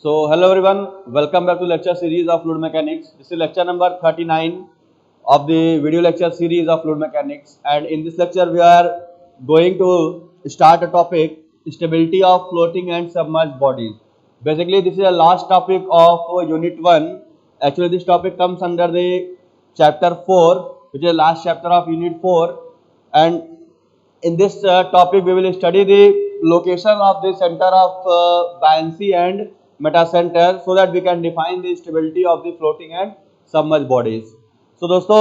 Hello everyone, welcome back to lecture series of fluid mechanics. This is lecture number 39 of the video lecture series of fluid mechanics, and in this lecture we are going to start a topic, stability of floating and submerged bodies. Basically this is the last topic of unit 1. Actually this topic comes under the chapter 4, which is the last chapter of unit 4, and in this topic we will study the location of the center of buoyancy and metacenter so that we can define the stability of the floating and submerged bodies. So दोस्तों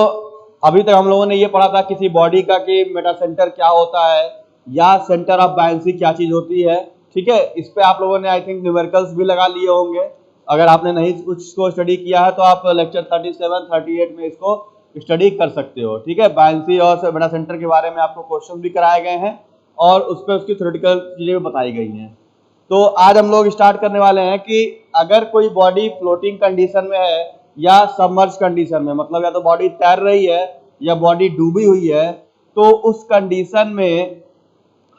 अभी तक हम लोगों ने ये पढ़ा था किसी बॉडी का कि मेटासेंटर क्या होता है या सेंटर ऑफ बायंसी क्या चीज होती है। ठीक है, इस पे आप लोगों ने आई थिंक न्यूमेरिकल्स भी लगा लिए होंगे। अगर आपने नहीं कुछ को स्टडी किया है तो आप लेक्चर 37, 38 में इसको स्टडी कर सकते हो। ठीक है, बायंसी और मेटासेंटर के बारे में आपको क्वेश्चन भी कराए गए हैं और उस पर उसकी थ्योरेटिकल चीजें भी बताई गई हैं। तो आज हम लोग स्टार्ट करने वाले हैं कि अगर कोई बॉडी फ्लोटिंग कंडीशन में है या सबमर्ज कंडीशन में, मतलब या तो बॉडी तैर रही है या बॉडी डूबी हुई है, तो उस कंडीशन में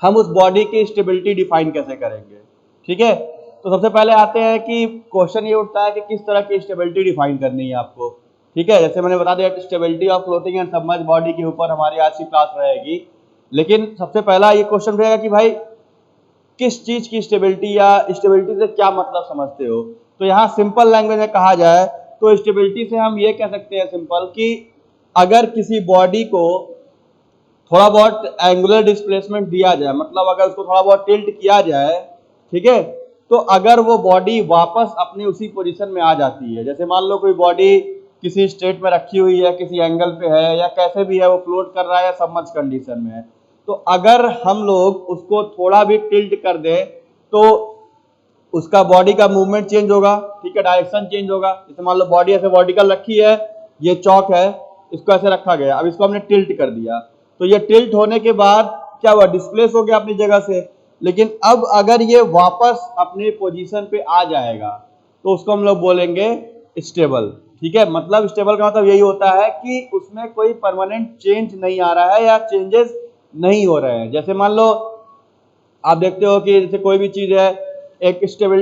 हम उस बॉडी की स्टेबिलिटी डिफाइन कैसे करेंगे। ठीक है, तो सबसे पहले आते हैं कि क्वेश्चन ये उठता है कि किस तरह की स्टेबिलिटी डिफाइन करनी है आपको। ठीक है, जैसे मैंने बता दिया stability of floating and submerge body के ऊपर हमारी आज की क्लास रहेगी, लेकिन सबसे पहला ये क्वेश्चन रहेगा कि भाई किस चीज की स्टेबिलिटी या स्टेबिलिटी से क्या मतलब समझते हो। तो यहाँ सिंपल लैंग्वेज में कहा जाए तो स्टेबिलिटी से हम ये कह सकते हैं सिंपल कि अगर किसी बॉडी को थोड़ा बहुत एंगुलर डिस्प्लेसमेंट दिया जाए, मतलब अगर उसको थोड़ा बहुत टिल्ट किया जाए, ठीक है, तो अगर वो बॉडी वापस अपनी उसी पोजीशन में आ जाती है, जैसे मान लो कोई बॉडी किसी स्टेट में रखी हुई है, किसी एंगल पे है या कैसे भी है, वो फ्लोट कर रहा है या सबमर्ज कंडीशन में है, तो अगर हम लोग उसको थोड़ा भी टिल्ट कर दें तो उसका बॉडी का मूवमेंट चेंज होगा। ठीक है, डायरेक्शन चेंज होगा। जैसे मान लो बॉडी ऐसे वर्टिकल रखी है, ये चौक है, इसको ऐसे रखा गया, अब इसको हमने टिल्ट कर दिया, तो ये टिल्ट होने के बाद क्या हुआ, डिस्प्लेस हो गया अपनी जगह से। लेकिन अब अगर ये वापस अपने पोजीशन पे आ जाएगा तो उसको हम लोग बोलेंगे स्टेबल। ठीक है, मतलब स्टेबल का मतलब यही होता है कि उसमें कोई परमानेंट चेंज नहीं आ रहा है या चेंजेस नहीं हो रहे हैं। जैसे मान लो आप देखते हो कि जैसे कोई भी चीज है एक स्टेबल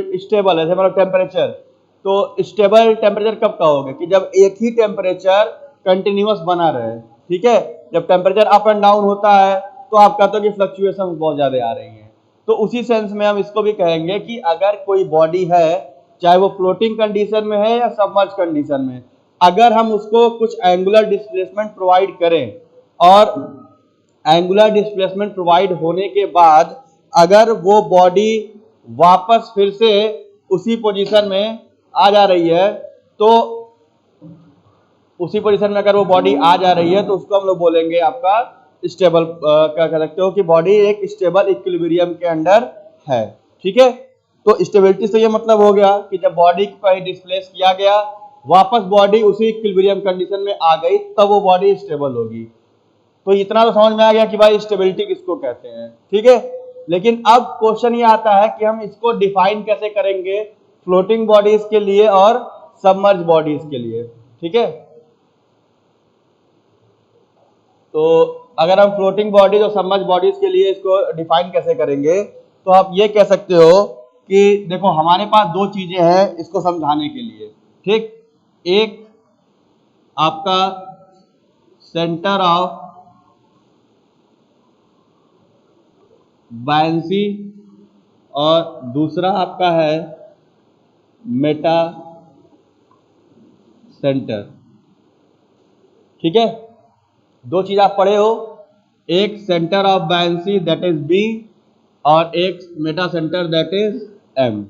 है, जैसे मान लो टेम्परेचर, तो स्टेबल टेम्परेचर कब कहोगे कि जब एक ही टेम्परेचर कंटिन्यूअस बना रहे। ठीक है, जब टेम्परेचर अप एंड डाउन होता है तो आप कहते हो कि फ्लक्चुएशन बहुत ज्यादा आ रही है। तो उसी सेंस में हम इसको भी कहेंगे कि अगर कोई बॉडी है, चाहे वो फ्लोटिंग कंडीशन में है या सबमर्ज कंडीशन में, अगर हम उसको कुछ एंगुलर डिस्प्लेसमेंट प्रोवाइड करें और एंगुलर डिस्प्लेसमेंट प्रोवाइड होने के बाद अगर वो बॉडी वापस फिर से उसी पोजीशन में आ जा रही है, तो उसी पोजीशन में अगर वो बॉडी आ जा रही है तो उसको हम लोग बोलेंगे आपका स्टेबल, क्या कह सकते हो कि बॉडी एक स्टेबल इक्विलिब्रियम के अंडर है। ठीक है, तो स्टेबिलिटी से ये मतलब हो गया कि जब बॉडी को कहीं डिस्प्लेस किया गया, वापस बॉडी उसी इक्विलिब्रियम कंडीशन में आ गई, तब वो बॉडी स्टेबल होगी। तो इतना तो समझ में आ गया कि भाई स्टेबिलिटी किसको कहते हैं। ठीक है, लेकिन अब क्वेश्चन ये आता है कि हम इसको डिफाइन कैसे करेंगे फ्लोटिंग बॉडीज के लिए और सबमर्ज बॉडीज के लिए। ठीक है, तो अगर हम फ्लोटिंग बॉडीज और सबमर्ज बॉडीज के लिए इसको डिफाइन कैसे करेंगे, तो आप ये कह सकते हो कि देखो हमारे पास दो चीजें हैं इसको समझाने के लिए। ठीक, एक आपका सेंटर ऑफ बायंसी और दूसरा आपका है मेटा सेंटर। ठीक है, दो चीज आप पढ़े हो, एक centre of buoyancy that is B और एक meta centre that is M.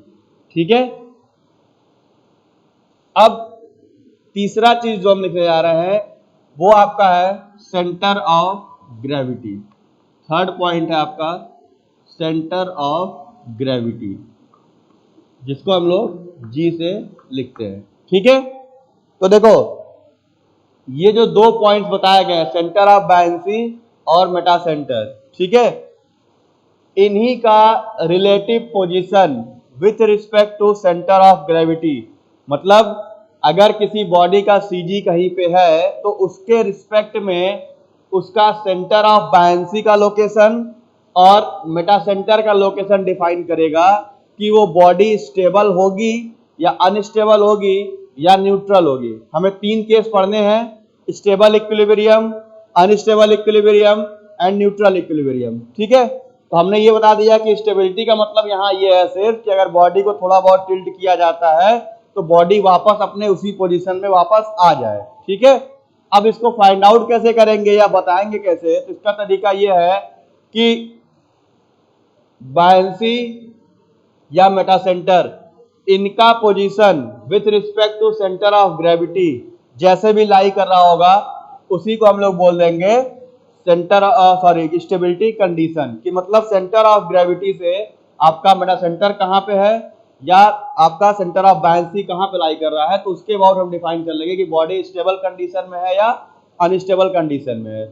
ठीक है, अब तीसरा चीज जो हम लिखने जा रहे हैं वो आपका है centre of gravity. Third point है आपका सेंटर ऑफ ग्रेविटी, जिसको हम लोग जी से लिखते हैं। ठीक है, तो देखो ये जो दो पॉइंट्स बताए गए हैं सेंटर ऑफ बायंसी और मेटा सेंटर, ठीक है, इन्हीं का relative position with respect to centre of gravity, मतलब अगर किसी बॉडी का सीजी कहीं पे है तो उसके रिस्पेक्ट में उसका सेंटर ऑफ बायंसी का लोकेशन और मेटा सेंटर का लोकेशन डिफाइन करेगा कि वो बॉडी स्टेबल होगी या अनस्टेबल होगी या न्यूट्रल होगी। हमें 3 केस पढ़ने हैं, stable equilibrium, unstable equilibrium and neutral equilibrium. ठीक है, तो हमने ये बता दिया कि स्टेबिलिटी का मतलब यहाँ ये है सिर्फ कि अगर बॉडी को थोड़ा बहुत टिल्ट किया जाता है तो बॉडी वापस अपने उसी पोजीशन में वापस आ जाए। ठीक है, अब इसको फाइंड आउट कैसे करेंगे या बताएंगे कैसे, तो इसका तरीका ये है कि बायंसी या मेटा सेंटर, इनका position with respect to centre of gravity जैसे भी लाई कर रहा होगा उसी को हम लोग बोल देंगे सेंटर स्टेबिलिटी कंडीशन, कि मतलब सेंटर ऑफ ग्रेविटी से आपका मेटा सेंटर कहाँ पे है या आपका सेंटर ऑफ बायंसी कहाँ पे लाई कर रहा है, तो उसके बाद हम डिफाइन कर लेंगे कि बॉडी स्टेबल कंडीशन में है या अनस्टेबल कंडीशन में है।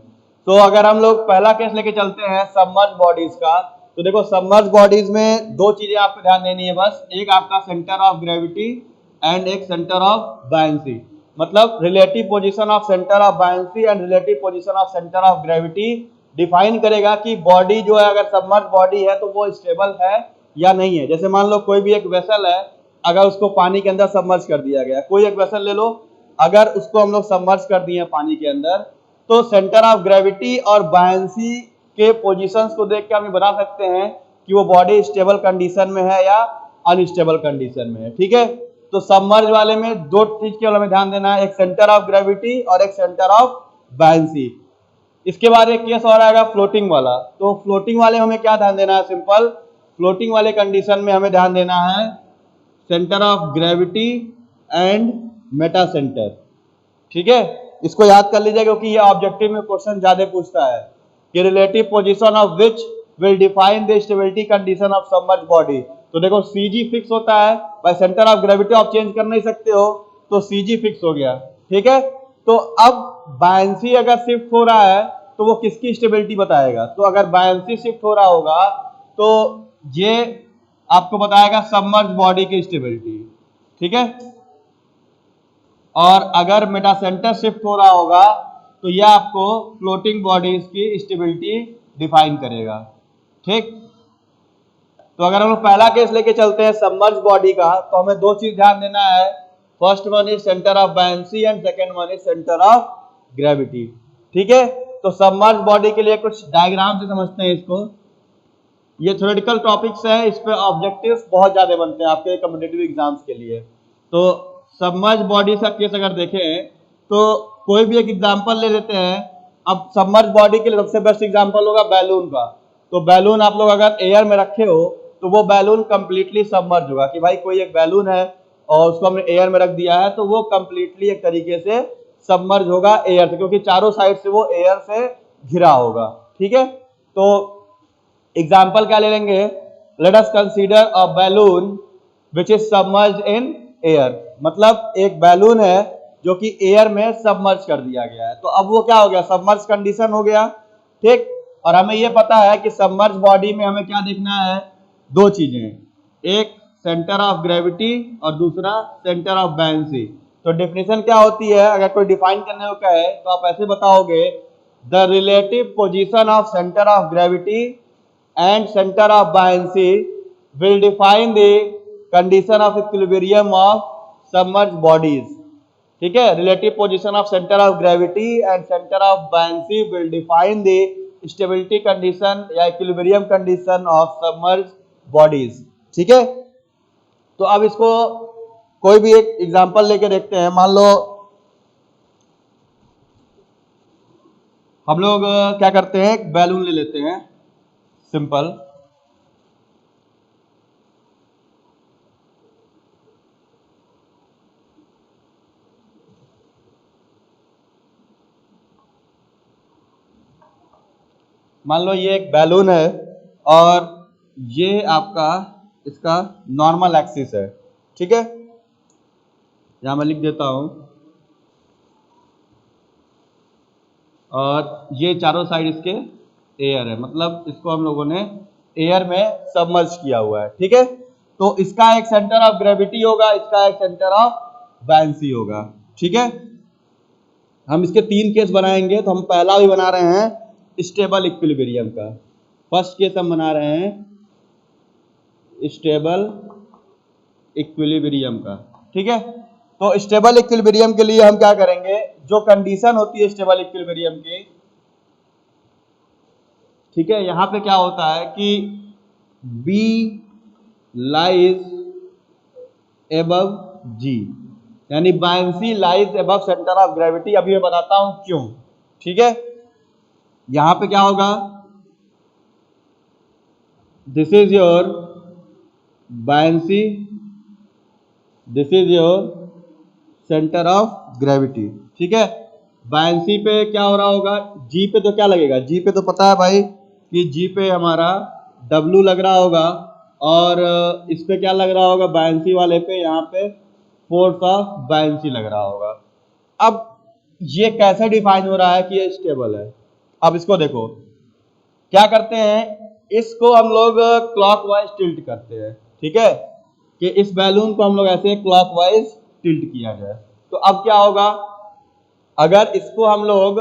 तो अगर हम लोग पहला केस लेके चलते हैं सबमर्ज बॉडीज का, तो देखो सबमर्ज बॉडीज में 2 चीजें आपको ध्यान देनी है बस, एक आपका सेंटर ऑफ ग्रेविटी एंड एक सेंटर ऑफ बायंसी, मतलब relative position of centre of buoyancy and relative position of centre of gravity define करेगा कि बॉडी जो है अगर सबमर्ज बॉडी है तो वो स्टेबल है या नहीं है। जैसे मान लो कोई भी एक वेसल है, अगर उसको पानी के अंदर सबमर्ज कर दिया गया, कोई एक वेसल ले लो, अगर उसको हम लोग सबमर्ज कर दिए पानी के अंदर, तो सेंटर ऑफ ग्रेविटी और बायंसी के पोजीशंस को देख के हम बता सकते हैं कि वो बॉडी स्टेबल कंडीशन में है या अनस्टेबल कंडीशन में है। ठीक है, तो सबमर्ज वाले में 2 चीज केवल हमें ध्यान देना है, एक सेंटर ऑफ ग्रेविटी और एक सेंटर ऑफ बायंसी। इसके बाद एक केस और आएगा फ्लोटिंग वाला, तो फ्लोटिंग वाले में हमें क्या ध्यान देना है, सिंपल फ्लोटिंग वाले कंडीशन में हमें ध्यान देना है centre of gravity and Meta centre. ठीक है, इसको याद कर लीजिए क्योंकि ये ऑब्जेक्टिव में क्वेश्चन ज्यादा पूछता है कि relative position of which will define the stability condition of submerge body. तो देखो सीजी फिक्स होता है, बाय सेंटर ऑफ ग्रेविटी आप चेंज कर नहीं सकते हो, तो सीजी फिक्स हो गया। ठीक है, तो अब बायंसी अगर शिफ्ट हो रहा है तो वो किसकी स्टेबिलिटी बताएगा, तो अगर बायंसी शिफ्ट हो रहा होगा तो ये आपको बताएगा सबमर्ज बॉडी की स्टेबिलिटी। ठीक है, और अगर मेटा सेंटर शिफ्ट हो रहा होगा तो यह आपको फ्लोटिंग बॉडीज की स्टेबिलिटी डिफाइन करेगा। ठीक, तो अगर हम पहला केस लेके चलते हैं सबमर्ज बॉडी का, तो हमें 2 चीज ध्यान देना है, first one is centre of buoyancy and second one is centre of gravity. ठीक है, तो सबमर्ज बॉडी के लिए कुछ डायग्राम से समझते हैं इसको। ये थ्योरेटिकल टॉपिक्स है, इस पे ऑब्जेक्टिव्स बहुत ज्यादा बनते हैं आपके कॉम्पिटिटिव एग्जाम्स के लिए। तो सबमर्ज बॉडी का केस अगर देखें तो कोई भी एक एग्जांपल ले लेते हैं। अब सबमर्ज बॉडी के लिए सबसे बेस्ट एग्जांपल होगा बैलून का। तो बैलून आप लोग अगर एयर में रखे हो तो वो बैलून कंप्लीटली सबमर्ज होगा, कि भाई कोई एक बैलून है और उसको हमने एयर में रख दिया है तो वो कंप्लीटली एक तरीके से सबमर्ज होगा एयर से, क्योंकि चारों साइड से वो एयर से घिरा होगा। ठीक है, तो एग्जाम्पल क्या ले लेंगे, let us consider a balloon which is submerged in air, मतलब एक बैलून है जो कि एयर में सबमर्ज कर दिया गया है। तो अब वो क्या हो गया, सबमर्ज कंडीशन हो गया। ठीक, और हमें ये पता है कि सबमर्ज बॉडी में हमें क्या देखना है, 2 चीजें, एक सेंटर ऑफ ग्रेविटी और दूसरा सेंटर ऑफ बायंसी। तो डेफिनेशन क्या होती है, अगर कोई डिफाइन करने को कहे तो आप ऐसे बताओगे, the relative position of centre of gravity and centre of buoyancy will define the condition of equilibrium of submerge bodies. ठीक है, relative position of centre of gravity and centre of buoyancy will define the stability condition या equilibrium condition of submerge bodies. ठीक है, तो अब इसको कोई भी एक एग्जांपल लेके देखते हैं। मान लो हम लोग क्या करते हैं, एक बैलून ले लेते हैं सिंपल, मान लो ये एक बैलून है और ये आपका इसका नॉर्मल एक्सिस है। ठीक है, यहां मैं लिख देता हूं, और ये चारों साइड इसके एयर है, मतलब इसको हम लोगों ने एयर में सबमर्ज किया हुआ है। ठीक है, तो इसका एक सेंटर ऑफ ग्रेविटी होगा, इसका एक सेंटर ऑफ बायंसी होगा। ठीक है, हम इसके 3 केस बनाएंगे, तो हम पहला भी बना रहे हैं स्टेबल इक्विलिब्रियम का। फर्स्ट केस हम बना रहे हैं स्टेबल इक्विलिब्रियम का। ठीक है, तो स्टेबल इक्विलिब्रियम के लिए हम क्या करेंगे, जो कंडीशन होती है स्टेबल इक्विलिब्रियम की, ठीक है, यहां पे क्या होता है कि B लाइज एबव G, यानी buoyancy lies above centre of gravity. अभी मैं बताता हूं क्यों। ठीक है, यहां पे क्या होगा, this is your buoyancy, this is your centre of gravity. ठीक है, बायंसी पे क्या हो रहा होगा, जी पे तो क्या लगेगा, जी पे तो पता है भाई कि जी पे हमारा डब्लू लग रहा होगा, और इस पे क्या लग रहा होगा, बायंसी वाले पे यहाँ पे फोर्स ऑफ बायंसी लग रहा होगा। अब ये कैसे डिफाइन हो रहा है कि ये स्टेबल है। अब इसको देखो, क्या करते हैं, इसको हम लोग क्लॉकवाइज टिल्ट करते हैं। ठीक है, कि इस बैलून को हम लोग ऐसे क्लॉकवाइज टिल्ट किया जाए, तो अब क्या होगा, अगर इसको हम लोग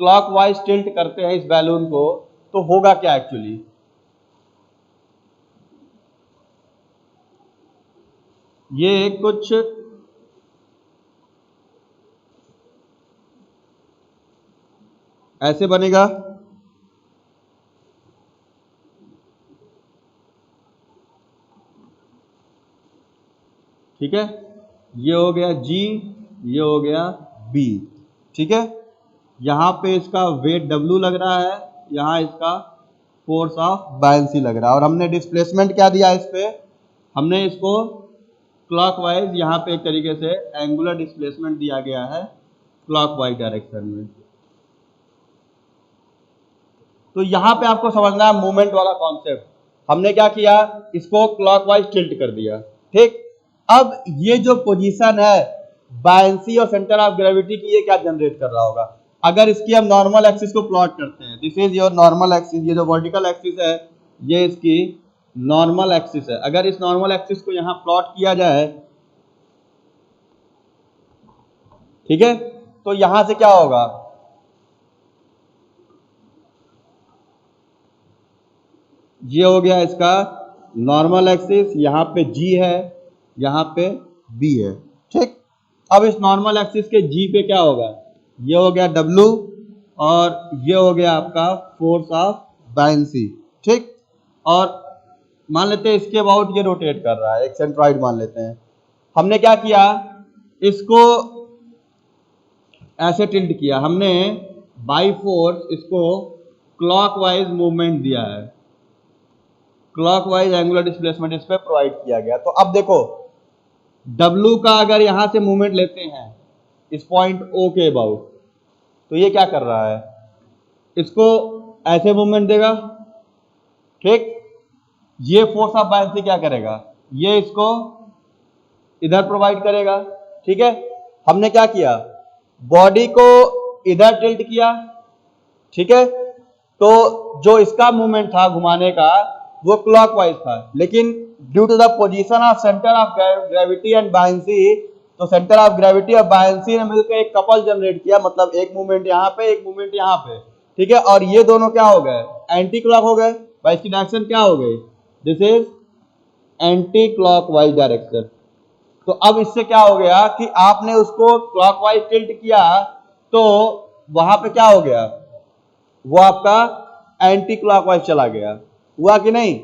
क्लॉकवाइज टिल्ट करते हैं इस बैलून को, तो होगा क्या एक्चुअली, ये कुछ ऐसे बनेगा। ठीक है, ये हो गया G, ये हो गया B। ठीक है, यहाँ पे इसका वेट W लग रहा है, यहाँ इसका फोर्स ऑफ बायंसी लग रहा है, और हमने डिस्प्लेसमेंट क्या दिया इस पे, हमने इसको क्लॉकवाइज यहाँ पे एक तरीके से एंगुलर डिस्प्लेसमेंट दिया गया है क्लॉकवाइज डायरेक्शन में। तो यहाँ पे आपको समझना है मूवमेंट वाला कॉन्सेप्ट। हमने क्या किया, इसको क्लॉकवाइज टिल्ट कर दिया। ठीक, अब ये जो पोजीशन है बायंसी और सेंटर ऑफ ग्रेविटी की, ये क्या जनरेट कर रहा होगा, अगर इसकी हम नॉर्मल एक्सिस को प्लॉट करते हैं, this is your normal axis, ये जो वर्टिकल एक्सिस है ये इसकी नॉर्मल एक्सिस है। अगर इस नॉर्मल एक्सिस को यहाँ प्लॉट किया जाए, ठीक है, तो यहां से क्या होगा, ये हो गया इसका नॉर्मल एक्सिस, यहाँ पे G है, यहाँ पे B है। ठीक, अब इस नॉर्मल एक्सिस के G पे क्या होगा, ये हो गया W, और ये हो गया आपका फोर्स ऑफ बायंसी। ठीक, और मान लेते हैं इसके अबाउट ये रोटेट कर रहा है, एक सेंट्रॉइड मान लेते हैं। हमने क्या किया, इसको ऐसे टिल्ट किया, हमने बाई फोर्स इसको क्लॉकवाइज मूवमेंट दिया है, क्लॉकवाइज एंगुलर डिस्प्लेसमेंट इस पे प्रोवाइड किया गया। तो अब देखो W का अगर यहां से मूवमेंट लेते हैं इस पॉइंट O के अबाउट, तो ये क्या कर रहा है, इसको ऐसे मूवमेंट देगा। ठीक, ये फोर्स ऑफ बायंसी क्या करेगा, ये इसको इधर प्रोवाइड करेगा। ठीक है, हमने क्या किया, बॉडी को इधर टिल्ट किया। ठीक है, तो जो इसका मूवमेंट था घुमाने का वो क्लॉकवाइज था, लेकिन due to the position of centre of gravity and buoyancy, तो सेंटर ऑफ ग्रेविटी और बायंसी ने मिलकर एक कपल जनरेट किया, मतलब एक मूवमेंट यहाँ पे, एक मूवमेंट यहाँ पे। ठीक है, और ये दोनों क्या हो गए, एंटी क्लॉक हो गए, इसकी डायरेक्शन क्या हो गई, this is anti clockwise direction. तो अब इससे क्या हो गया कि आपने उसको क्लॉकवाइज टिल्ट किया, तो वहां पे क्या हो गया, वो आपका एंटी क्लॉकवाइज चला गया, हुआ कि नहीं।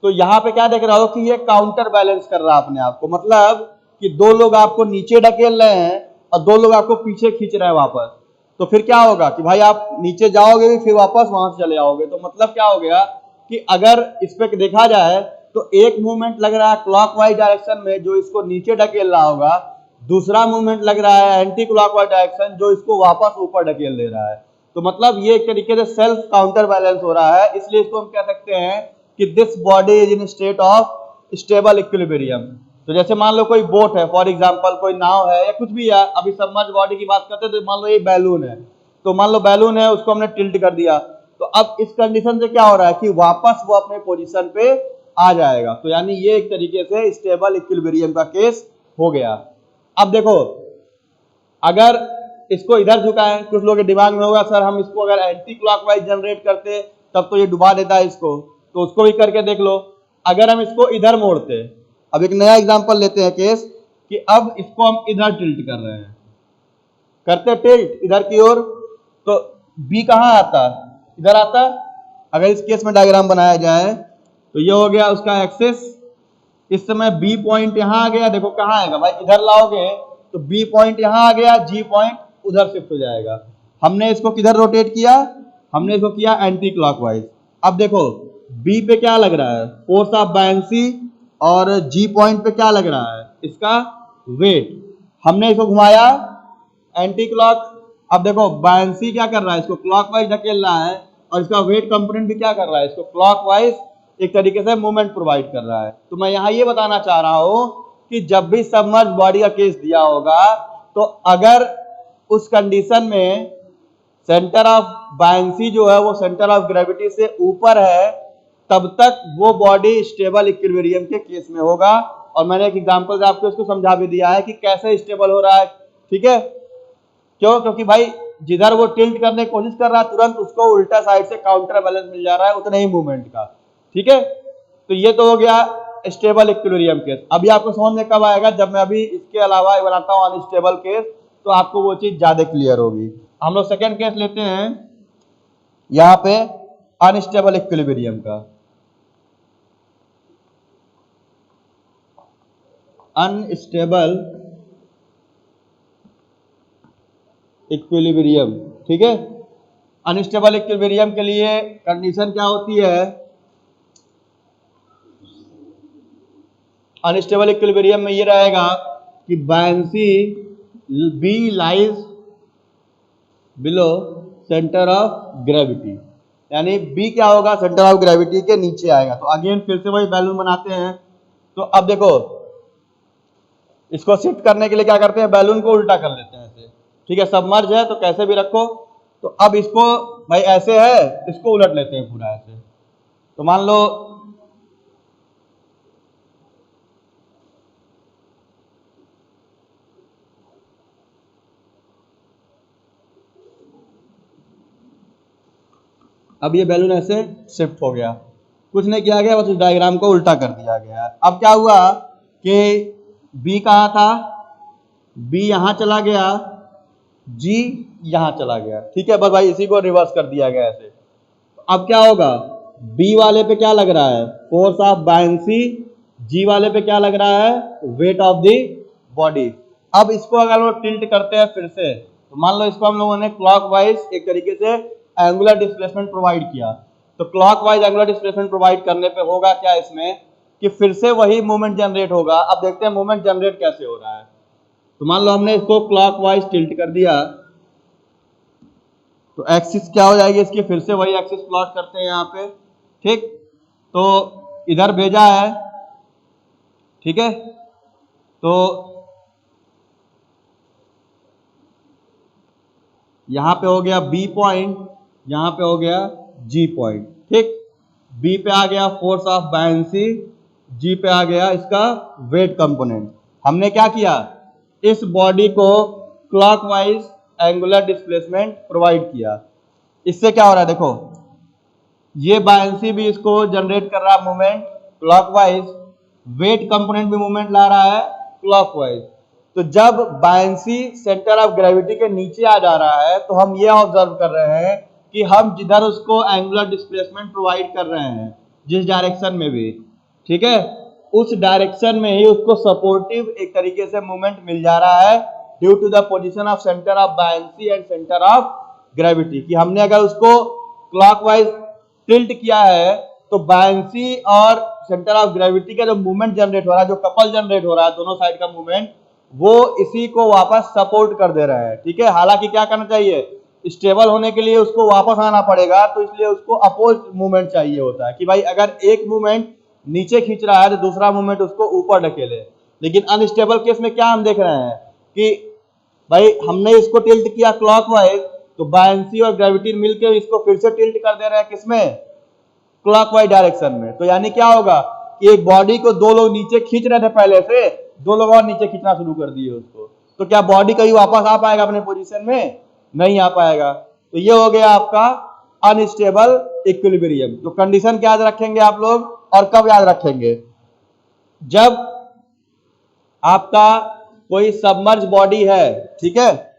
तो यहां पे क्या देख रहा हो कि ये काउंटर बैलेंस कर रहा है अपने आप को, मतलब कि दो लोग आपको नीचे ढकेल रहे हैं और दो लोग आपको पीछे खींच रहे हैं वापस। तो फिर क्या होगा कि भाई आप नीचे जाओगे भी, फिर वापस वहां से चले आओगे। तो मतलब क्या हो गया कि अगर इस पे देखा जाए तो एक मूवमेंट लग रहा है क्लॉकवाइज डायरेक्शन में जो इसको नीचे ढकेल रहा होगा, दूसरा मूवमेंट लग रहा है एंटी क्लॉकवाइज डायरेक्शन जो इसको वापस ऊपर ढकेल दे रहा है। तो मतलब ये एक तरीके से सेल्फ काउंटर बैलेंस हो रहा है, इसलिए इसको हम कह सकते हैं कि this body is in state of stable equilibrium. तो जैसे मान लो कोई बोट है, फॉर एग्जांपल कोई नाव है या कुछ भी है, अभी सबमर्ज बॉडी की बात करते हैं, तो मान लो ये बैलून है, तो मान लो बैलून है, उसको हमने टिल्ट कर दिया, तो अब इस कंडीशन से क्या हो रहा है कि वापस वो अपने पोजीशन पे आ जाएगा। तो यानी ये एक तरीके से स्टेबल इक्विलिब्रियम का केस हो गया। अब देखो, अगर इसको इधर झुकाएं, कुछ लोगों के दिमाग में होगा सर हम इसको अगर एंटी क्लॉकवाइज जनरेट करते तब तो ये डुबा देता है इसको, तो उसको भी करके देख लो। अगर हम इसको इधर मोड़ते, अब एक नया एग्जांपल लेते हैं केस कि अब इसको हम इधर टिल्ट कर रहे हैं, करते टिल्ट इधर की ओर, तो बी कहाँ आता, इधर आता। अगर इस केस में डायग्राम बनाया जाए तो ये हो गया उसका एक्सेस। इस समय बी पॉइंट यहां आ गया, देखो कहाँ आएगा भाई, इधर लाओगे तो बी पॉइंट यहां आ गया, जी पॉइंट उधर शिफ्ट हो जाएगा। हमने इसको किधर रोटेट किया, हमने इसको किया एंटी क्लॉकवाइज। अब देखो बी पे क्या लग रहा है, फोर्स ऑफ बायंसी, और जी पॉइंट पे क्या लग रहा है, इसका वेट। हमने इसको घुमाया एंटी क्लॉक। अब देखो बायंसी क्या कर रहा है, इसको क्लॉकवाइज धकेल रहा है, और इसका वेट कंपोनेंट भी क्या कर रहा है, इसको क्लॉकवाइज एक तरीके से मूवमेंट प्रोवाइड कर रहा है। तो मैं यहां ये बताना चाह रहा हूं कि जब भी सबमर्ज बॉडी का केस दिया होगा, तो अगर उस कंडीशन में सेंटर ऑफ बायंसी जो है वो सेंटर ऑफ ग्रेविटी से ऊपर है, तब तक वो बॉडी स्टेबल इक्विलिब्रियम के केस में होगा। और मैंने एक एग्जांपल से आपको इसको समझा भी दिया है कि कैसे स्टेबल हो रहा है, ठीक है। क्यों, क्योंकि भाई जिधर वो टिल्ट करने की कोशिश कर रहा है तुरंत उसको उल्टा साइड से काउंटर बैलेंस मिल जा रहा है उतने ही मूवमेंट का, ठीक है। तो ये तो हो गया स्टेबल इक्विलिब्रियम केस। अभी आपको समझ में कब आएगा, जब मैं अभी इसके अलावा बनाता हूँ अनस्टेबल केस, तो आपको वो चीज ज्यादा क्लियर होगी। हम लोग सेकेंड केस लेते हैं यहाँ पे अनस्टेबल इक्विलिब्रियम का। अनस्टेबल इक्विलिब्रियम, ठीक है। अनस्टेबल इक्विलिब्रियम के लिए कंडीशन क्या होती है, अनस्टेबल इक्विलिब्रियम में ये रहेगा कि buoyancy B lies below centre of gravity, यानी बी क्या होगा, सेंटर ऑफ ग्रेविटी के नीचे आएगा। तो अगेन फिर से वही बैलून बनाते हैं। तो अब देखो इसको शिफ्ट करने के लिए क्या करते हैं, बैलून को उल्टा कर लेते हैं ऐसे, ठीक है। सबमर्ज है तो कैसे भी रखो। तो अब इसको भाई ऐसे है, इसको उलट लेते हैं पूरा ऐसे। तो मान लो अब ये बैलून ऐसे शिफ्ट हो गया, कुछ नहीं किया गया, बस उस डायग्राम को उल्टा कर दिया गया। अब क्या हुआ कि बी कहाँ था, बी यहां चला गया, जी यहां चला गया, ठीक है। बस भाई इसी को रिवर्स कर दिया गया ऐसे। अब क्या होगा, बी वाले पे क्या लग रहा है, फोर्स ऑफ बायंसी, जी वाले पे क्या लग रहा है, वेट ऑफ द बॉडी। अब इसको अगर लोग टिल्ट करते हैं फिर से, तो मान लो इसको हम लोगों ने क्लॉकवाइज एक तरीके से एंगुलर डिस्प्लेसमेंट प्रोवाइड किया। तो क्लॉकवाइज एंगुलर डिस्प्लेसमेंट प्रोवाइड करने पे होगा क्या इसमें कि फिर से वही मूवमेंट जनरेट होगा। अब देखते हैं मूवमेंट जनरेट कैसे हो रहा है। तो मान लो हमने इसको क्लॉकवाइज टिल्ट कर दिया, तो एक्सिस क्या हो जाएगी इसकी, फिर से वही एक्सिस प्लॉट करते हैं यहाँ पे, ठीक। तो इधर भेजा है, ठीक है। तो यहां पे हो गया बी पॉइंट, यहां पे हो गया जी पॉइंट, ठीक। बी पे आ गया फोर्स ऑफ बायंसी, जी पे आ गया इसका वेट कंपोनेंट। हमने क्या किया, इस बॉडी को क्लॉकवाइज एंगुलर डिस्प्लेसमेंट प्रोवाइड किया। इससे क्या हो रहा है, देखो ये बायंसी भी इसको जनरेट कर रहा है मूवमेंट क्लॉकवाइज, वेट कंपोनेंट भी मूवमेंट ला रहा है क्लॉकवाइज। तो जब बायंसी सेंटर ऑफ ग्रेविटी के नीचे आ जा रहा है, तो हम ये ऑब्जर्व कर रहे हैं कि हम जिधर उसको एंगुलर डिस्प्लेसमेंट प्रोवाइड कर रहे हैं, जिस डायरेक्शन में भी, ठीक है, उस डायरेक्शन में ही उसको सपोर्टिव एक तरीके से मूवमेंट मिल जा रहा है due to the position of centre of buoyancy and centre of gravity. कि हमने अगर उसको क्लॉकवाइज टिल्ट किया है तो बायंसी और सेंटर ऑफ ग्रेविटी का जो मूवमेंट जनरेट हो रहा है, जो कपल जनरेट हो रहा है दोनों साइड का मूवमेंट, वो इसी को वापस सपोर्ट कर दे रहा है, ठीक है। हालांकि क्या करना चाहिए, स्टेबल होने के लिए उसको वापस आना पड़ेगा, तो इसलिए उसको अपोज मूवमेंट चाहिए होता है कि भाई अगर एक मूवमेंट नीचे खींच रहा है तो दूसरा मूवमेंट उसको ऊपर ढकेले। लेकिन अनस्टेबल केस में क्या हम देख रहे हैं कि भाई हमने इसको टिल्ट किया क्लॉकवाइज, तो बायंसी और ग्रेविटी मिलकर इसको फिर से टिल्ट कर दे रहे हैं, किसमें, क्लॉकवाइज डायरेक्शन में। तो यानी क्या होगा कि एक बॉडी को दो लोग नीचे खींच रहे थे पहले से, दो लोग और नीचे खींचना शुरू कर दिए उसको, तो क्या बॉडी कहीं वापस आ पाएगा अपने पोजीशन में, नहीं आ पाएगा। तो ये हो गया आपका अनस्टेबल इक्विलिब्रियम। तो कंडीशन क्या याद रखेंगे आप लोग और कब याद रखेंगे, जब आपका कोई सबमर्ज बॉडी है, ठीक है,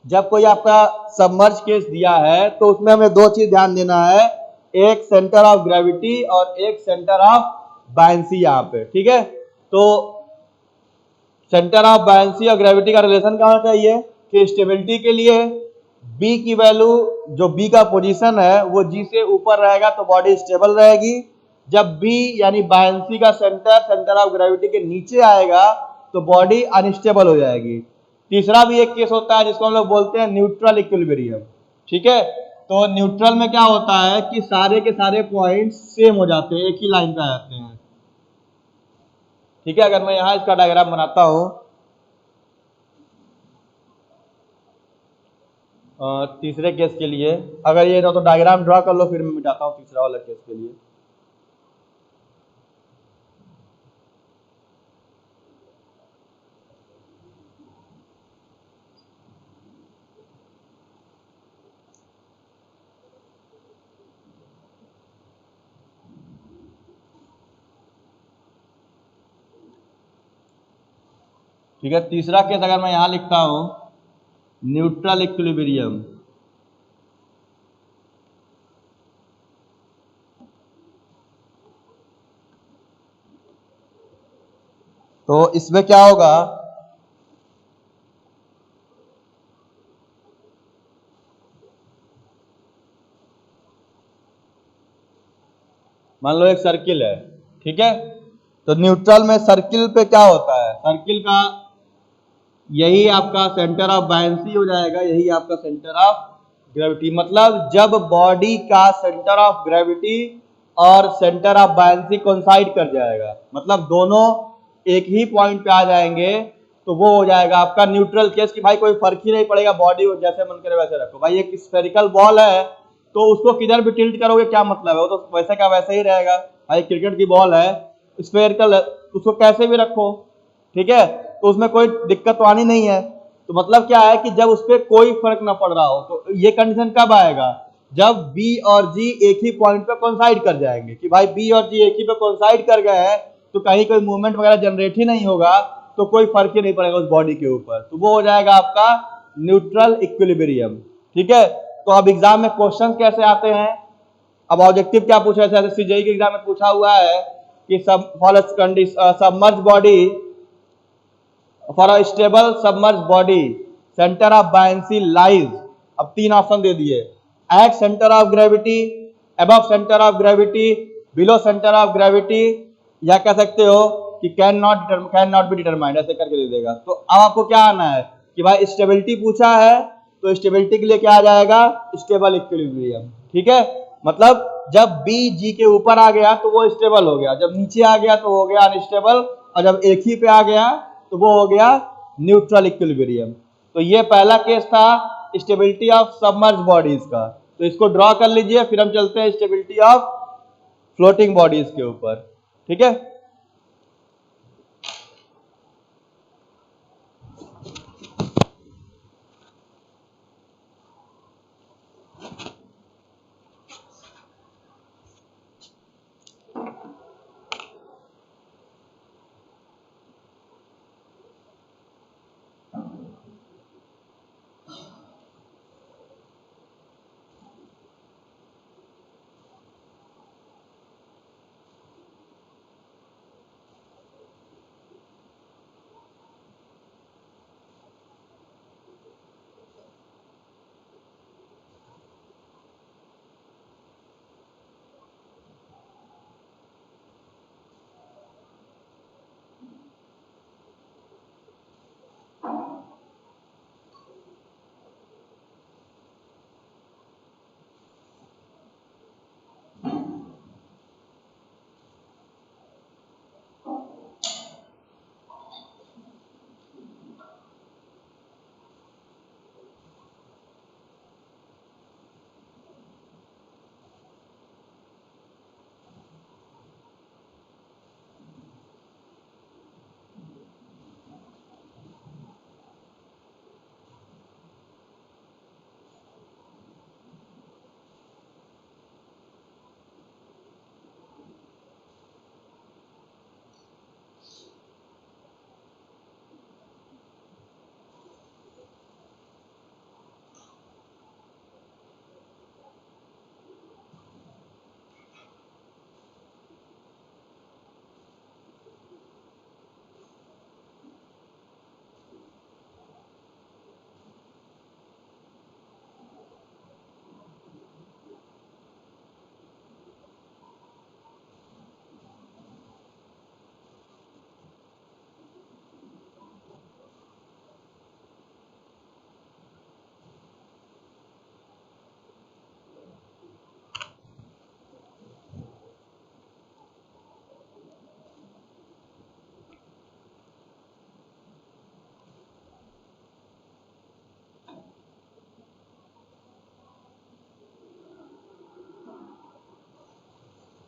जब कोई आपका सबमर्ज केस दिया है तो उसमें हमें दो चीज ध्यान देना है, एक सेंटर ऑफ ग्रेविटी और एक सेंटर ऑफ बायंसी यहाँ पे, ठीक है। तो सेंटर ऑफ बायंसी और ग्रेविटी का रिलेशन क्या होना चाहिए कि स्टेबिलिटी के लिए बी की वैल्यू, जो बी का पोजीशन है वो जी से ऊपर रहेगा तो बॉडी स्टेबल रहेगी। जब बी यानी बायंसी का सेंटर ऑफ ग्रेविटी के नीचे आएगा तो बॉडी अनस्टेबल हो जाएगी। तीसरा भी एक केस होता है जिसको हम लोग बोलते हैं न्यूट्रल इक्विलिब्रियम, ठीक है। तो न्यूट्रल में क्या होता है कि सारे के सारे पॉइंट्स सेम हो जाते हैं, एक ही लाइन पे आ जाते हैं, ठीक है। अगर मैं यहां इसका डायग्राम बनाता हूं, तीसरे केस के लिए, अगर ये ना तो डायग्राम ड्रॉ कर लो, फिर मैं मिटाता हूं तीसरा वाला केस के लिए। ठीक है, तीसरा केस अगर मैं यहां लिखता हूं, न्यूट्रल इक्विलिब्रियम, तो इसमें क्या होगा, मान लो एक सर्किल है, ठीक है। तो न्यूट्रल में सर्किल पे क्या होता है, सर्किल का यही आपका सेंटर ऑफ बायंसी हो जाएगा, यही आपका सेंटर ऑफ ग्रेविटी। मतलब जब बॉडी का सेंटर ऑफ ग्रेविटी और सेंटर ऑफ बायंसी कोइंसाइड कर जाएगा, मतलब दोनों एक ही पॉइंट पे आ जाएंगे, तो वो हो जाएगा आपका न्यूट्रल केस कि भाई कोई फर्क ही नहीं पड़ेगा, बॉडी जैसे मन करे वैसे रखो। भाई एक स्फेरिकल बॉल है तो उसको किधर भी टिल्ट करोगे क्या मतलब है, वो तो वैसे का वैसे ही रहेगा। भाई क्रिकेट की बॉल है, स्फेरिकल है, उसको कैसे भी रखो, ठीक है, तो उसमें कोई दिक्कत तो आनी नहीं है। तो मतलब क्या है कि जब उस पर कोई फर्क ना पड़ रहा हो, तो ये कंडीशन कब आएगा, जब बी और जी एक ही पॉइंट पे कोइंसाइड कर जाएंगे, कि भाई बी और जी एक ही पे कोइंसाइड कर गए हैं तो कहीं कोई मूवमेंट वगैरह जनरेट ही नहीं होगा, तो कोई फर्क ही नहीं पड़ेगा उस बॉडी के ऊपर, तो वो हो जाएगा आपका न्यूट्रल इक्विलिब्रियम, ठीक है। तो अब एग्जाम में क्वेश्चन कैसे आते हैं, अब ऑब्जेक्टिव क्या पूछा है, सीजीआई के एग्जाम में पूछा हुआ है कि सब for submerge body, for a stable submerge body centre of buoyancy lies, अब तीन ऑप्शन दे दिए, at centre of gravity, above centre of gravity, below centre of gravity, या कह सकते हो कि कैन नॉट बी डिटरमाइंड, ऐसे करके दे देगा। तो अब आपको क्या आना है कि भाई स्टेबिलिटी पूछा है तो स्टेबिलिटी के लिए क्या आ जाएगा, स्टेबल इक्विलिब्रियम, ठीक है। मतलब जब बी जी के ऊपर आ गया तो वो स्टेबल हो गया, जब नीचे आ गया तो हो गया अनस्टेबल, और जब एक ही पे आ गया तो वो हो गया न्यूट्रल इक्विलिब्रियम। तो ये पहला केस था स्टेबिलिटी ऑफ सबमर्ज बॉडीज का, तो इसको ड्रॉ कर लीजिए, फिर हम चलते हैं स्टेबिलिटी ऑफ फ्लोटिंग बॉडीज के ऊपर, ठीक है।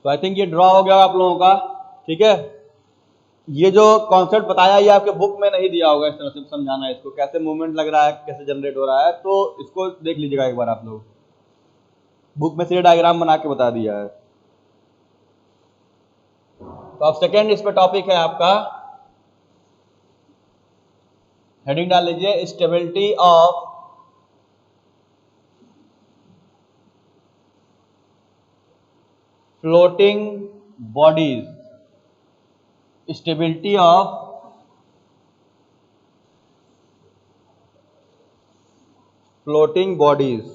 तो आई थिंक ये ड्रॉ हो गया आप लोगों का। ठीक है, ये जो कॉन्सेप्ट बताया ये आपके बुक में नहीं दिया होगा, इस तरह से समझाना है इसको, कैसे मूवमेंट लग रहा है, कैसे जनरेट हो रहा है, तो इसको देख लीजिएगा एक बार आप लोग। बुक में से डायग्राम बना के बता दिया है। तो अब सेकेंड इस पे टॉपिक है आपका, हेडिंग डाल लीजिए stability of floating bodies. Stability of floating bodies.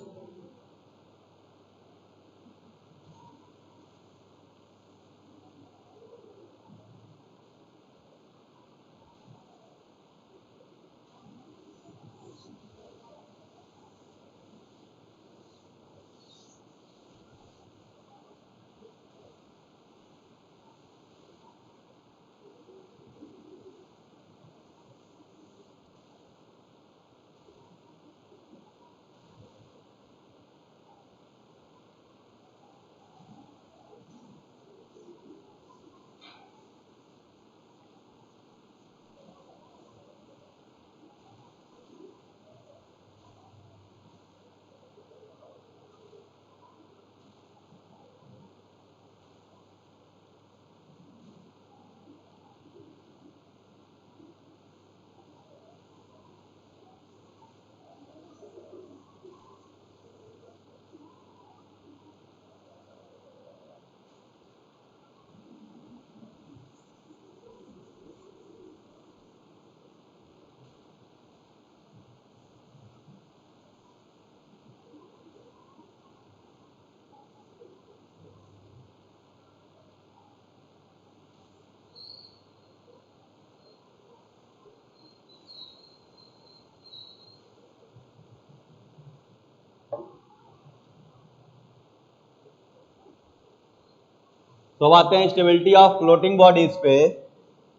तो अब आते हैं स्टेबिलिटी ऑफ फ्लोटिंग बॉडीज पे।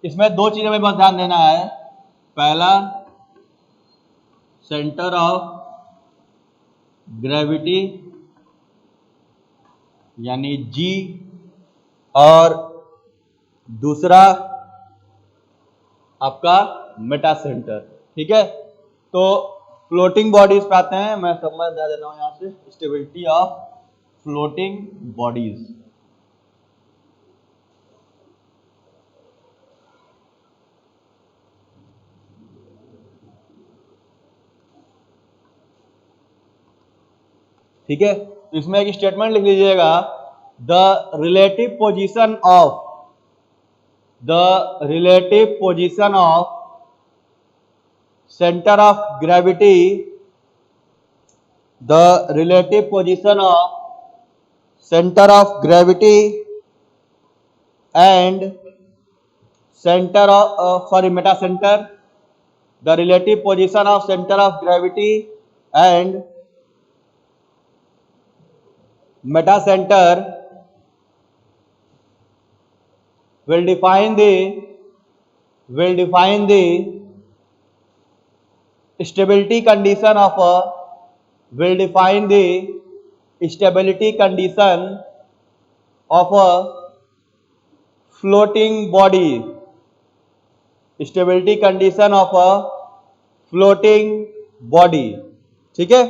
इसमें दो चीजें में बस ध्यान देना है। पहला, सेंटर ऑफ ग्रेविटी यानी जी, और दूसरा आपका मेटा सेंटर। ठीक है, तो फ्लोटिंग बॉडीज पे आते हैं। मैं समझ दे देता हूं यहां से, स्टेबिलिटी ऑफ फ्लोटिंग बॉडीज। ठीक है, तो इसमें एक स्टेटमेंट लिख लीजिएगा, the relative position of centre of gravity, the relative position of centre of gravity and centre of Meta centre, the relative position of centre of gravity and meta center will define the stability condition of a floating body, stability condition of a floating body। ठीक है,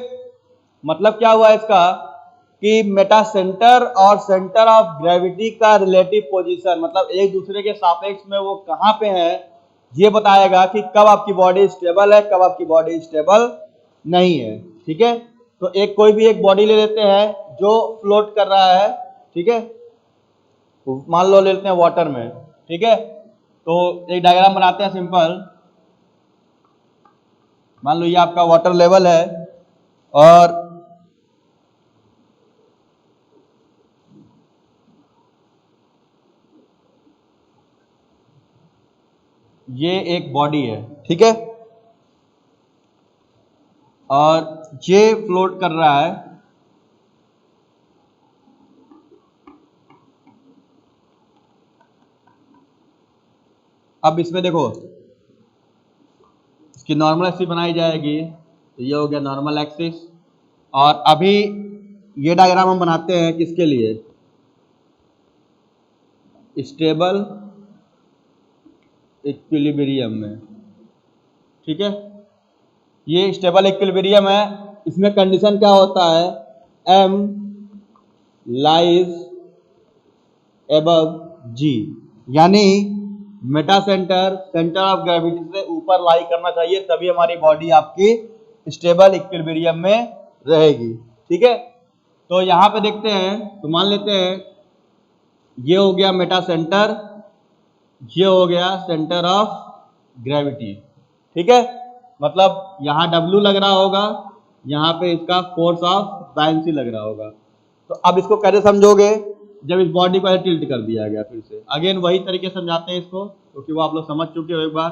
मतलब क्या हुआ इसका कि Meta centre और centre of gravity का relative position, मतलब एक दूसरे के सापेक्ष में वो कहां पे है, ये बताएगा कि कब आपकी बॉडी स्टेबल है, कब आपकी बॉडी स्टेबल नहीं है। ठीक है, तो एक कोई भी एक बॉडी ले लेते हैं जो फ्लोट कर रहा है। ठीक है, मान लो ले लेते हैं वाटर में। ठीक है, तो एक डायग्राम बनाते हैं सिंपल। मान लो ये आपका वाटर लेवल है और ये एक बॉडी है। ठीक है, और ये फ्लोट कर रहा है। अब इसमें देखो, इसकी नॉर्मल एक्सिस बनाई जाएगी, तो ये हो गया नॉर्मल एक्सिस। और अभी ये डायग्राम हम बनाते हैं किसके लिए, स्टेबल इक्विलिब्रियम में, ठीक है। ये स्टेबल इक्विलिब्रियम है। इसमें कंडीशन क्या होता है, m लाइज एबव g, यानी Meta centre centre of gravity से ऊपर लाई करना चाहिए, तभी हमारी बॉडी आपकी स्टेबल इक्विलिब्रियम में रहेगी, ठीक है। तो यहाँ पे देखते हैं, तो मान लेते हैं ये हो गया मेटा सेंटर, ये हो गया सेंटर ऑफ ग्रेविटी, ठीक है। मतलब यहाँ W लग रहा होगा, यहाँ पे इसका फोर्स ऑफ बायंसी लग रहा होगा। तो अब इसको कैसे समझोगे, जब इस बॉडी को टिल्ट कर दिया गया, फिर से अगेन वही तरीके समझाते हैं इसको, क्योंकि वो आप लोग समझ चुके हो एक बार।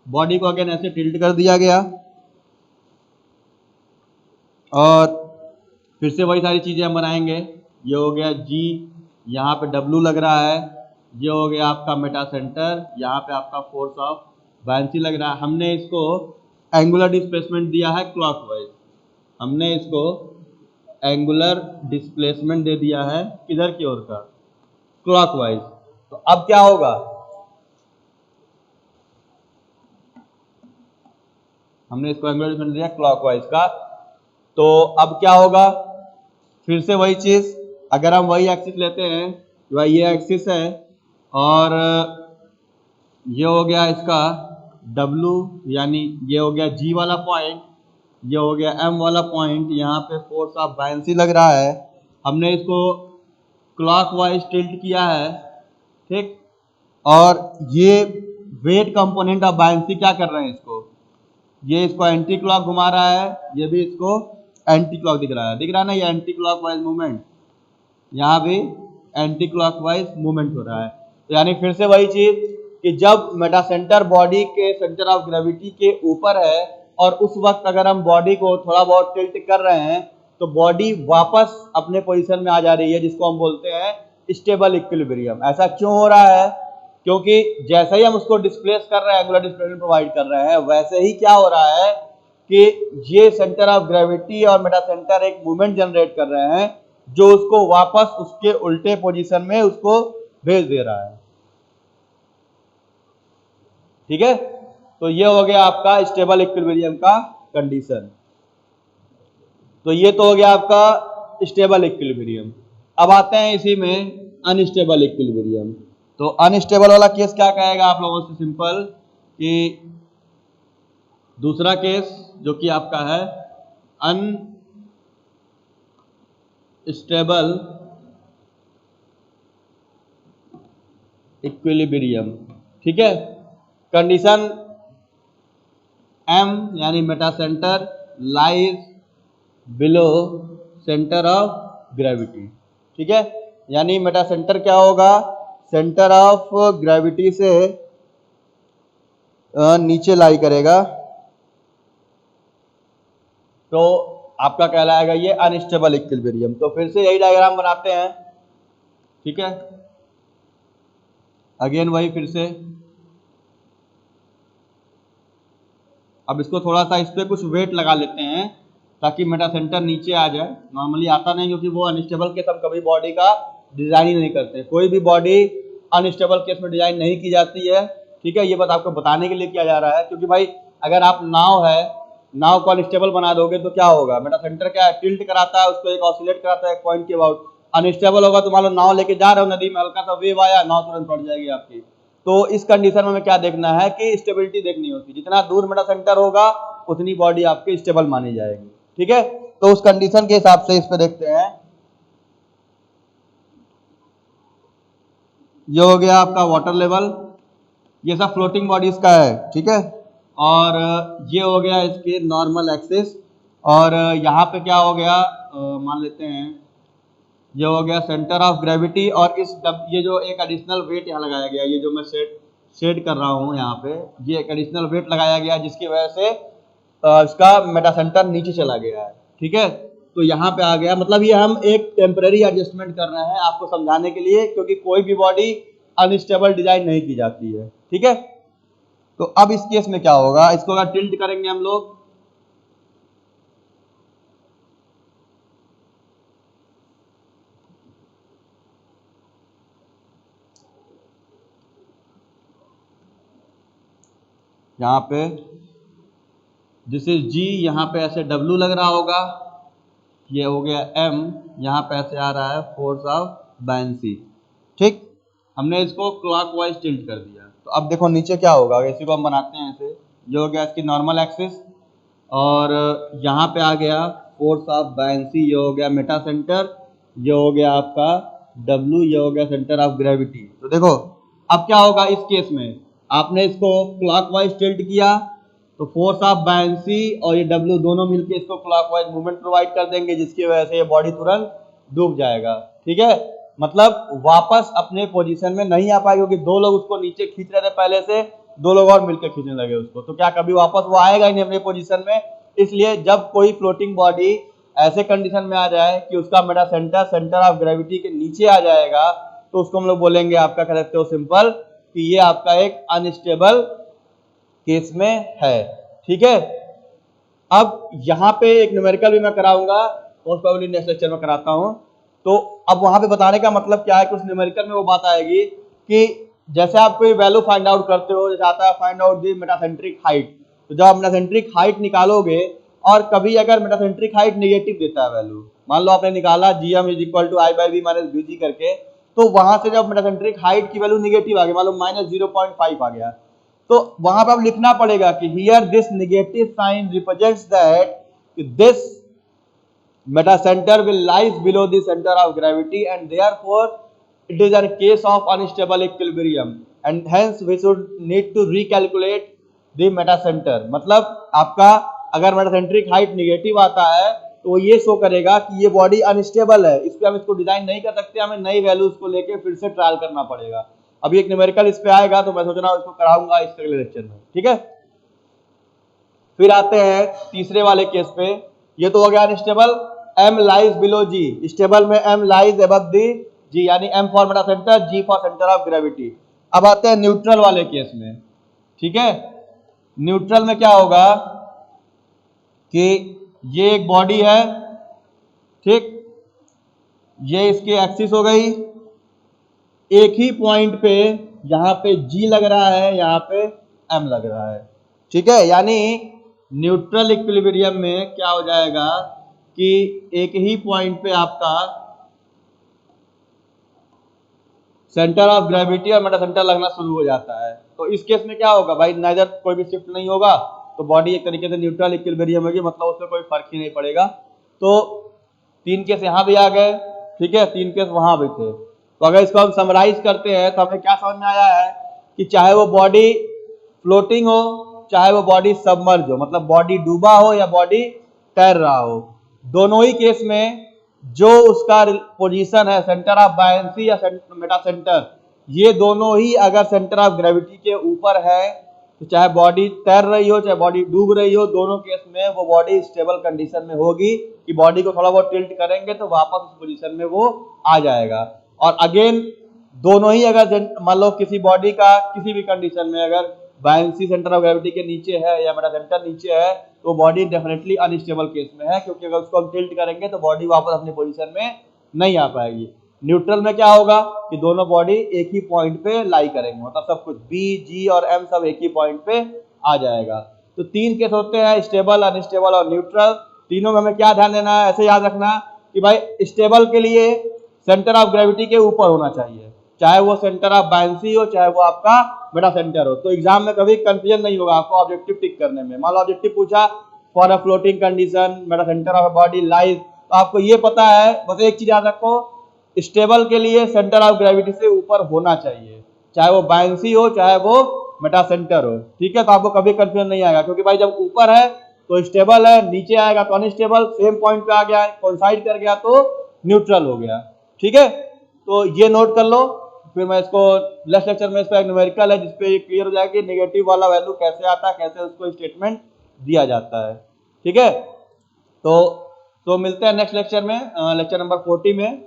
बॉडी को अगेन ऐसे टिल्ट कर दिया गया और फिर से वही सारी चीजें हम बनाएंगे। ये हो गया G, यहाँ पे W लग रहा है, ये हो गया आपका मेटा सेंटर, यहाँ पे आपका फोर्स ऑफ बायंसी लग रहा है। हमने इसको एंगुलर डिस्प्लेसमेंट दिया है क्लॉकवाइज, हमने इसको एंगुलर डिस्प्लेसमेंट दे दिया है किधर की ओर का, क्लॉकवाइज। तो अब क्या होगा, हमने इसको एंगुलर डिस्प्लेसमेंट दिया क्लॉकवाइज का, तो अब क्या होगा, फिर से वही चीज, अगर हम वही एक्सिस लेते हैं, तो ये एक्सिस है और ये हो गया इसका W, यानी ये हो गया G वाला पॉइंट, ये हो गया M वाला पॉइंट, यहाँ पे फोर्स ऑफ बायंसी लग रहा है। हमने इसको क्लॉकवाइज टिल्ट किया है, ठीक। और ये वेट कंपोनेंट ऑफ बायंसी क्या कर रहे हैं, इसको, ये इसको एंटी क्लॉक घुमा रहा है, ये भी इसको एंटी क्लॉक दिख रहा है, दिख रहा है ना, ये एंटी क्लॉकवाइज मूवमेंट, यहाँ भी एंटी क्लॉकवाइज मूवमेंट हो रहा है। तो यानी फिर से वही चीज कि जब मेटा सेंटर बॉडी के सेंटर ऑफ ग्रेविटी के ऊपर है और उस वक्त अगर हम बॉडी को थोड़ा बहुत टिल्ट कर रहे हैं, तो बॉडी वापस अपने पोजीशन में आ जा रही है, जिसको हम बोलते हैं स्टेबल इक्विलिब्रियम। ऐसा क्यों हो रहा है, क्योंकि जैसे ही हम उसको डिस्प्लेस कर रहे हैं, एंगुलर डिस्प्लेसमेंट प्रोवाइड कर रहे हैं, वैसे ही क्या हो रहा है कि ये सेंटर ऑफ ग्रेविटी और मेटा सेंटर एक मूवमेंट जनरेट कर रहे हैं, जो उसको वापस उसके उल्टे पोजीशन में उसको भेज दे रहा है, ठीक है। तो ये हो गया आपका स्टेबल इक्विलिब्रियम का कंडीशन। तो ये तो हो गया आपका स्टेबल इक्विलिब्रियम। अब आते हैं इसी में अनस्टेबल इक्विलिब्रियम। तो अनस्टेबल वाला केस क्या कहेगा आप लोगों से, सिंपल कि दूसरा केस जो कि आपका है अनस्टेबल इक्विलिब्रियम, ठीक है। कंडीशन M यानी Meta centre lies below centre of gravity, ठीक है। यानी मेटा सेंटर क्या होगा, सेंटर ऑफ ग्रेविटी से नीचे लाई करेगा, तो आपका कहलाएगा ये अनस्टेबल इक्विलिब्रियम। तो फिर से यही डायग्राम बनाते हैं, ठीक है। अगेन वही फिर से, अब इसको थोड़ा सा इस पर कुछ वेट लगा लेते हैं ताकि मेटा सेंटर नीचे आ जाए। नॉर्मली आता नहीं, क्योंकि वो अनस्टेबल केस हम कभी बॉडी का डिजाइन ही नहीं करते, कोई भी बॉडी अनस्टेबल केस में डिजाइन नहीं की जाती है, ठीक है। ये बात आपको बताने के लिए किया जा रहा है, क्योंकि भाई अगर आप नाव है, नाव को अनस्टेबल बना दोगे तो क्या होगा, मेटा सेंटर क्या है, टिल्ट कराता है उसको, एक ऑसिलेट कराता है एक पॉइंट के अबाउट। अनस्टेबल होगा तो मान लो नाव लेके जा रहे हो नदी में, हल्का सा वेव आया, नाव तुरंत पड़ जाएगी आपकी। तो इस कंडीशन में हमें क्या देखना है कि स्टेबिलिटी देखनी होती है, जितना दूर मेटा सेंटर होगा उतनी बॉडी आपकी स्टेबल मानी जाएगी, ठीक है। तो उस कंडीशन के हिसाब से इस पे देखते हैं, ये हो गया आपका वाटर लेवल, ये सब फ्लोटिंग बॉडीज का है, ठीक है। और ये हो गया इसके नॉर्मल एक्सिस, और यहाँ पे क्या हो गया, मान लेते हैं ये हो गया सेंटर ऑफ ग्रेविटी, और ये जो एक एडिशनल वेट यहाँ लगाया गया, ये जो मैं शेड कर रहा हूँ यहाँ पे, ये एक एडिशनल वेट लगाया गया जिसकी वजह से इसका मेटा सेंटर नीचे चला गया है, ठीक है। तो यहाँ पे आ गया, मतलब ये हम एक टेम्परेरी एडजस्टमेंट कर रहे हैं आपको समझाने के लिए, क्योंकि कोई भी बॉडी अनस्टेबल डिजाइन नहीं की जाती है, ठीक है। तो अब इस केस में क्या होगा, इसको अगर टिल्ट करेंगे हम लोग, यहाँ पे दिस इज जी, यहाँ पे ऐसे W लग रहा होगा, ये हो गया M, यहाँ पे ऐसे आ रहा है फोर्स ऑफ बायन्सी। ठीक, हमने इसको क्लॉकवाइज टिल्ट कर दिया। तो अब देखो नीचे क्या होगा, इसी को हम बनाते हैं ऐसे, ये हो गया इसकी नॉर्मल एक्सिस, और यहाँ पे आ गया फोर्स ऑफ बायन्सी, ये हो गया मेटा सेंटर, ये हो गया आपका W, ये हो गया सेंटर ऑफ ग्रेविटी। तो देखो अब क्या होगा इस केस में, आपने इसको क्लॉकवाइज टिल्ट किया तो फोर्स ऑफ बायन्सी और ये W दोनों मिलकर इसको क्लॉकवाइज मूवमेंट प्रोवाइड कर देंगे, जिसकी वजह से ये बॉडी तुरंत डूब जाएगा। ठीक है, मतलब वापस अपने पोजीशन में नहीं आ पाएगी, क्योंकि दो लोग उसको नीचे खींच रहे थे पहले से, दो लोग और मिलकर खींचने लगे उसको, तो क्या कभी वापस वो आएगा ही नहीं अपने पोजीशन में। इसलिए जब कोई फ्लोटिंग बॉडी ऐसे कंडीशन में आ जाए कि उसका Meta centre centre of gravity के नीचे आ जाएगा, तो उसको हम लोग बोलेंगे, आपका कह सकते हो सिंपल, कि ये आपका एक अनस्टेबल केस में है। ठीक है, अब यहाँ पे एक न्यूमेरिकल भी मैं कराऊंगा, मोस्ट प्रोबेबली नेक्स्ट लेक्चर में कराता हूँ। तो अब वहां पे बताने का मतलब क्या है कि उस न्यूमेरिकल में वो बात आएगी कि जैसे आप कोई वैल्यू फाइंड आउट करते हो, जैसे आता है find out the metacentric height, तो जब आप मेटासेंट्रिक हाइट निकालोगे और कभी अगर मेटासेंट्रिक हाइट नेगेटिव देता है वैल्यू, मान लो आपने निकाला gm is equal to I by V minus bg करके, तो वहां से जब मेटासेंट्रिक हाइट की वैल्यू नेगेटिव आ गई, मान लो -0.5 आ गया, तो वहां पर अब लिखना पड़ेगा कि here this negative sign represents that this meta center will lies below the center of gravity and therefore it is a case of unstable equilibrium and hence we should need to recalculate the meta center। मतलब आपका अगर metacentric height negative आता है तो वो ये show करेगा कि ये बॉडी अनस्टेबल है, इस पे हम इसको डिजाइन नहीं कर सकते, हमें नई वैल्यूज को लेके फिर से ट्रायल करना पड़ेगा। अभी एक न्यूमेरिकल इस पे आएगा तो मैं सोच रहा हूँ इसको कराऊंगा इस अगले लेक्चर में। ठीक है, फिर आते हैं तीसरे वाले केस पे, ये तो हो गया unstable, M lies below G, stable में M लाइज अबव दी G, यानी M for Meta centre, G for centre of gravity. अब आते हैं न्यूट्रल वाले केस में। ठीक है, न्यूट्रल में क्या होगा कि ये एक बॉडी है, ठीक, ये इसकी एक्सिस हो गई, एक ही पॉइंट पे यहाँ पे G लग रहा है, यहाँ पे M लग रहा है। ठीक है, यानी न्यूट्रल इक्विलिब्रियम में क्या हो जाएगा कि एक ही पॉइंट पे आपका सेंटर ऑफ ग्रेविटी और मेटा सेंटर लगना शुरू हो जाता है। तो इस केस में क्या होगा भाई, नाइदर कोई भी शिफ्ट नहीं होगा, तो बॉडी एक तरीके से न्यूट्रल इक्विलिब्रियम होगी, मतलब उसमें कोई फर्क ही नहीं पड़ेगा। तो तीन केस यहाँ भी आ गए, ठीक है, तीन केस वहां भी थे। तो अगर इसको हम समराइज करते हैं तो हमें क्या समझ में आया है कि चाहे वो बॉडी फ्लोटिंग हो, चाहे वो बॉडी सबमर्ज हो, मतलब बॉडी डूबा हो या बॉडी तैर रहा हो, दोनों ही केस में जो उसका पोजीशन है सेंटर ऑफ बायन्सी या मेटा सेंटर, ये दोनों ही अगर सेंटर ऑफ ग्रेविटी के ऊपर है, तो चाहे बॉडी तैर रही हो चाहे बॉडी डूब रही हो, दोनों केस में वो बॉडी स्टेबल कंडीशन में होगी कि बॉडी को थोड़ा बहुत टिल्ट करेंगे तो वापस उस पोजीशन में वो आ जाएगा। और अगेन दोनों ही अगर मान लो किसी बॉडी का किसी भी कंडीशन में अगर बायन्सी सेंटर ऑफ ग्रेविटी के नीचे है या मेटा सेंटर नीचे है, तो बॉडी डेफिनेटली अनस्टेबल केस में है, क्योंकि अगर उसको हम टिल्ट करेंगे तो बॉडी वापस अपनी पोजीशन में नहीं आ पाएगी। न्यूट्रल में क्या होगा कि दोनों बॉडी एक ही पॉइंट पे लाई करेंगे, मतलब सब कुछ B, G और M सब एक ही पॉइंट पे आ जाएगा। तो तीन केस होते हैं, स्टेबल, अनस्टेबल और न्यूट्रल। तीनों में हमें क्या ध्यान देना है, ऐसे याद रखना कि भाई स्टेबल के लिए सेंटर ऑफ ग्रेविटी के ऊपर होना चाहिए, चाहे वो सेंटर ऑफ बायन्सी हो चाहे वो आपका मेटा सेंटर हो। तो एग्जाम में कभी कंफ्यूजन नहीं होगा आपको ऑब्जेक्टिव टिक करने में। मान लो ऑब्जेक्टिव पूछा for a floating condition Meta centre of body lies, तो आपको ये पता है, बस एक चीज याद रखो, स्टेबल के लिए सेंटर ऑफ ग्रेविटी से ऊपर होना चाहिए, चाहे वो बायन्सी हो चाहे वो मेटा सेंटर हो। ठीक है, तो आपको कभी कंफ्यूजन नहीं आएगा, क्योंकि भाई जब ऊपर है तो स्टेबल है, नीचे आएगा तो अनस्टेबल, सेम पॉइंट पे आ गया कोइंसाइड कर गया तो न्यूट्रल हो गया। ठीक है, तो ये नोट कर लो, फिर मैं इसको नेक्स्ट लेक्चर में, इस पर एक न्यूमेरिकल है जिसपे ये क्लियर हो जाएगा कि नेगेटिव वाला वैल्यू कैसे आता है, कैसे उसको स्टेटमेंट दिया जाता है। ठीक है, तो मिलते हैं नेक्स्ट लेक्चर में, लेक्चर नंबर 40 में।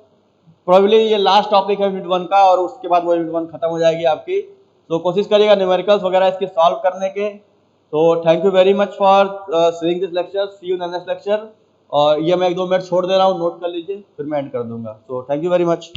प्रोबेबली ये लास्ट टॉपिक है यूनिट 1 का, और उसके बाद वो यूनिट 1 खत्म हो जाएगी आपकी। तो कोशिश करिएगा न्यूमेरिकल्स वगैरह इसके सॉल्व करने के। तो thank you very much for seeing this lecture, see you in the next lecture. और ये मैं 1-2 मिनट छोड़ दे रहा हूँ, नोट कर लीजिए, फिर मैं एंड कर दूंगा। तो थैंक यू वेरी मच।